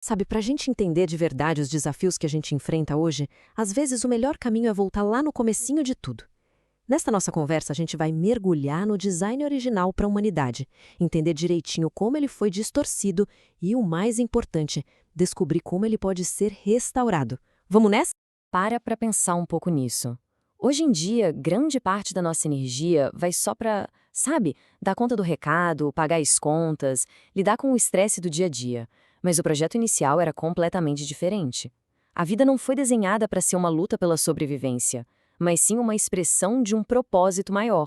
Sabe, para a gente entender de verdade os desafios que a gente enfrenta hoje, às vezes o melhor caminho é voltar lá no comecinho de tudo. Nesta nossa conversa, a gente vai mergulhar no design original para a humanidade, entender direitinho como ele foi distorcido e, o mais importante, descobrir como ele pode ser restaurado. Vamos nessa? Para pensar um pouco nisso. Hoje em dia, grande parte da nossa energia vai só para, sabe, dar conta do recado, pagar as contas, lidar com o estresse do dia a dia. Mas o projeto inicial era completamente diferente. A vida não foi desenhada para ser uma luta pela sobrevivência, mas sim uma expressão de um propósito maior.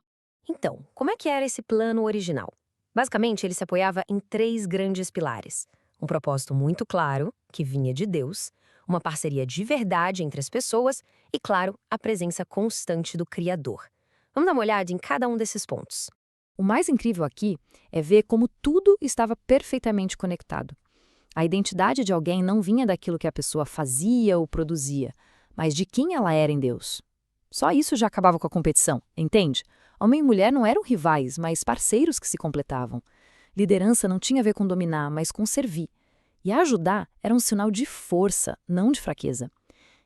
Então, como é que era esse plano original? Basicamente, ele se apoiava em três grandes pilares: um propósito muito claro, que vinha de Deus, uma parceria de verdade entre as pessoas e, claro, a presença constante do Criador. Vamos dar uma olhada em cada um desses pontos. O mais incrível aqui é ver como tudo estava perfeitamente conectado. A identidade de alguém não vinha daquilo que a pessoa fazia ou produzia, mas de quem ela era em Deus. Só isso já acabava com a competição, entende? Homem e mulher não eram rivais, mas parceiros que se completavam. Liderança não tinha a ver com dominar, mas com servir. E ajudar era um sinal de força, não de fraqueza.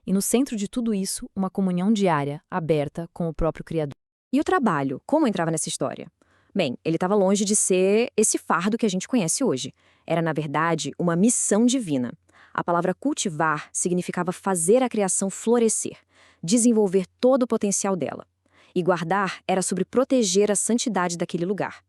E no centro de tudo isso, uma comunhão diária, aberta com o próprio Criador. E o trabalho, como entrava nessa história? Bem, ele estava longe de ser esse fardo que a gente conhece hoje. Era, na verdade, uma missão divina. A palavra cultivar significava fazer a criação florescer, desenvolver todo o potencial dela. E guardar era sobre proteger a santidade daquele lugar.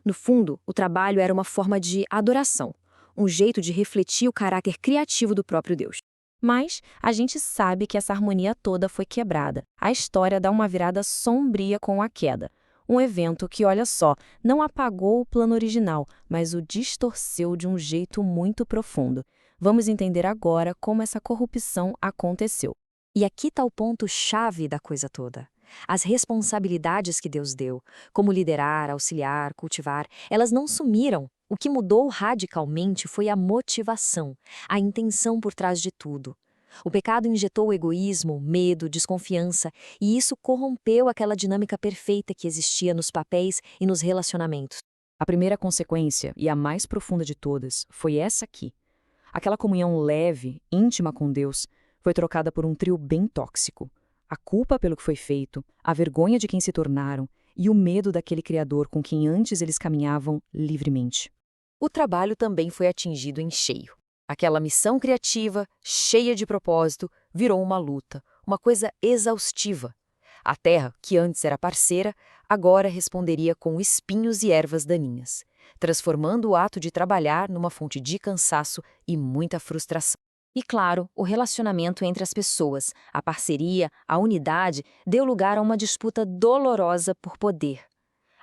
No fundo, o trabalho era uma forma de adoração, um jeito de refletir o caráter criativo do próprio Deus. Mas a gente sabe que essa harmonia toda foi quebrada. A história dá uma virada sombria com a queda. Um evento que, olha só, não apagou o plano original, mas o distorceu de um jeito muito profundo. Vamos entender agora como essa corrupção aconteceu. E aqui está o ponto-chave da coisa toda. As responsabilidades que Deus deu, como liderar, auxiliar, cultivar, elas não sumiram. O que mudou radicalmente foi a motivação, a intenção por trás de tudo. O pecado injetou egoísmo, medo, desconfiança, e isso corrompeu aquela dinâmica perfeita que existia nos papéis e nos relacionamentos. A primeira consequência, e a mais profunda de todas, foi essa aqui. Aquela comunhão leve, íntima com Deus, foi trocada por um trio bem tóxico. A culpa pelo que foi feito, a vergonha de quem se tornaram e o medo daquele Criador com quem antes eles caminhavam livremente. O trabalho também foi atingido em cheio. Aquela missão criativa, cheia de propósito, virou uma luta, uma coisa exaustiva. A terra, que antes era parceira, agora responderia com espinhos e ervas daninhas, transformando o ato de trabalhar numa fonte de cansaço e muita frustração. E claro, o relacionamento entre as pessoas, a parceria, a unidade, deu lugar a uma disputa dolorosa por poder.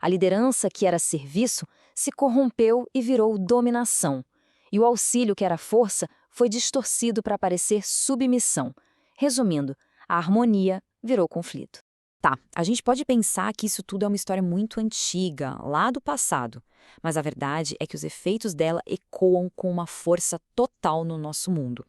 A liderança, que era serviço, se corrompeu e virou dominação. E o auxílio, que era força, foi distorcido para parecer submissão. Resumindo, a harmonia virou conflito. Tá, a gente pode pensar que isso tudo é uma história muito antiga, lá do passado. Mas a verdade é que os efeitos dela ecoam com uma força total no nosso mundo.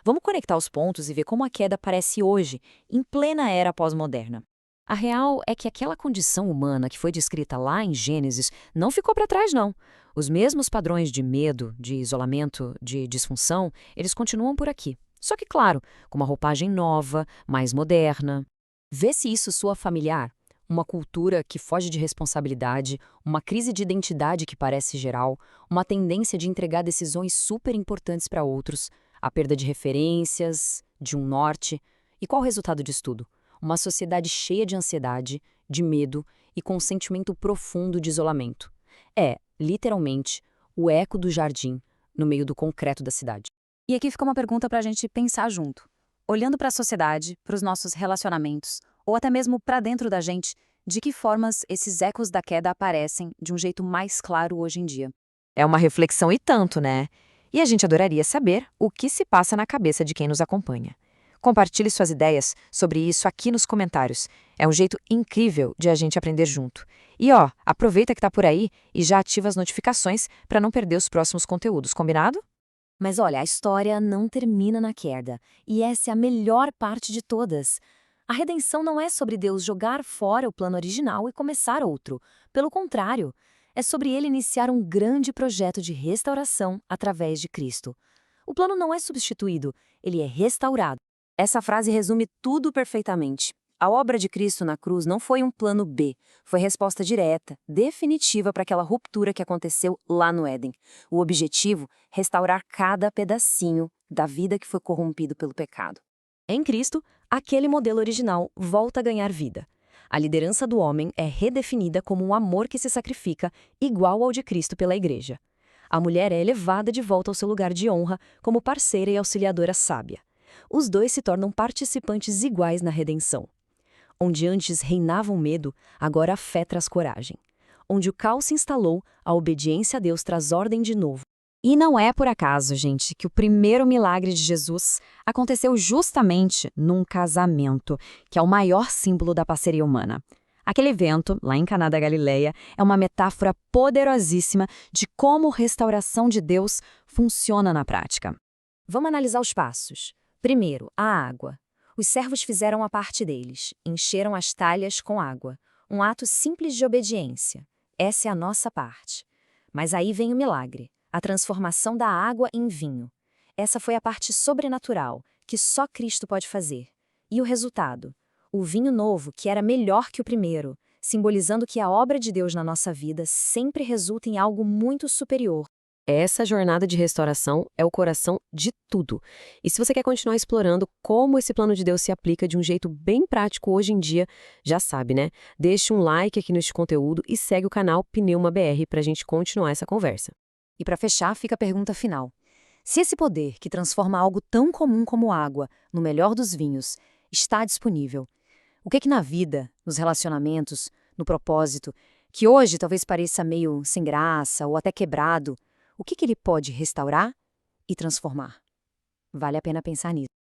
Vamos conectar os pontos e ver como a queda aparece hoje, em plena era pós-moderna. A real é que aquela condição humana que foi descrita lá em Gênesis não ficou para trás, não. Os mesmos padrões de medo, de isolamento, de disfunção, eles continuam por aqui. Só que, claro, com uma roupagem nova, mais moderna. Vê se isso soa familiar. Uma cultura que foge de responsabilidade, uma crise de identidade que parece geral, uma tendência de entregar decisões super importantes para outros, a perda de referências, de um norte. E qual o resultado disso tudo? Uma sociedade cheia de ansiedade, de medo e com um sentimento profundo de isolamento. É, literalmente, o eco do jardim no meio do concreto da cidade. E aqui fica uma pergunta para a gente pensar junto. Olhando para a sociedade, para os nossos relacionamentos, ou até mesmo para dentro da gente, de que formas esses ecos da queda aparecem de um jeito mais claro hoje em dia? É uma reflexão e tanto, né? E a gente adoraria saber o que se passa na cabeça de quem nos acompanha. Compartilhe suas ideias sobre isso aqui nos comentários. É um jeito incrível de a gente aprender junto. E ó, aproveita que tá por aí e já ativa as notificações para não perder os próximos conteúdos, combinado? Mas olha, a história não termina na queda. E essa é a melhor parte de todas. A redenção não é sobre Deus jogar fora o plano original e começar outro. Pelo contrário, é sobre ele iniciar um grande projeto de restauração através de Cristo. O plano não é substituído, ele é restaurado. Essa frase resume tudo perfeitamente. A obra de Cristo na cruz não foi um plano B, foi resposta direta, definitiva para aquela ruptura que aconteceu lá no Éden. O objetivo, restaurar cada pedacinho da vida que foi corrompido pelo pecado. Em Cristo, aquele modelo original volta a ganhar vida. A liderança do homem é redefinida como um amor que se sacrifica, igual ao de Cristo pela Igreja. A mulher é elevada de volta ao seu lugar de honra como parceira e auxiliadora sábia. Os dois se tornam participantes iguais na redenção. Onde antes reinava o medo, agora a fé traz coragem. Onde o caos se instalou, a obediência a Deus traz ordem de novo. E não é por acaso, gente, que o primeiro milagre de Jesus aconteceu justamente num casamento, que é o maior símbolo da parceria humana. Aquele evento, lá em Caná da Galileia, é uma metáfora poderosíssima de como a restauração de Deus funciona na prática. Vamos analisar os passos. Primeiro, a água. Os servos fizeram a parte deles, encheram as talhas com água. Um ato simples de obediência. Essa é a nossa parte. Mas aí vem o milagre, a transformação da água em vinho. Essa foi a parte sobrenatural, que só Cristo pode fazer. E o resultado? O vinho novo, que era melhor que o primeiro, simbolizando que a obra de Deus na nossa vida sempre resulta em algo muito superior. Essa jornada de restauração é o coração de tudo. E se você quer continuar explorando como esse plano de Deus se aplica de um jeito bem prático hoje em dia, já sabe, né? Deixe um like aqui neste conteúdo e segue o canal Pneuma BR para a gente continuar essa conversa. E para fechar, fica a pergunta final. Se esse poder que transforma algo tão comum como água no melhor dos vinhos está disponível, o que na vida, nos relacionamentos, no propósito, que hoje talvez pareça meio sem graça ou até quebrado, o que ele pode restaurar e transformar? Vale a pena pensar nisso.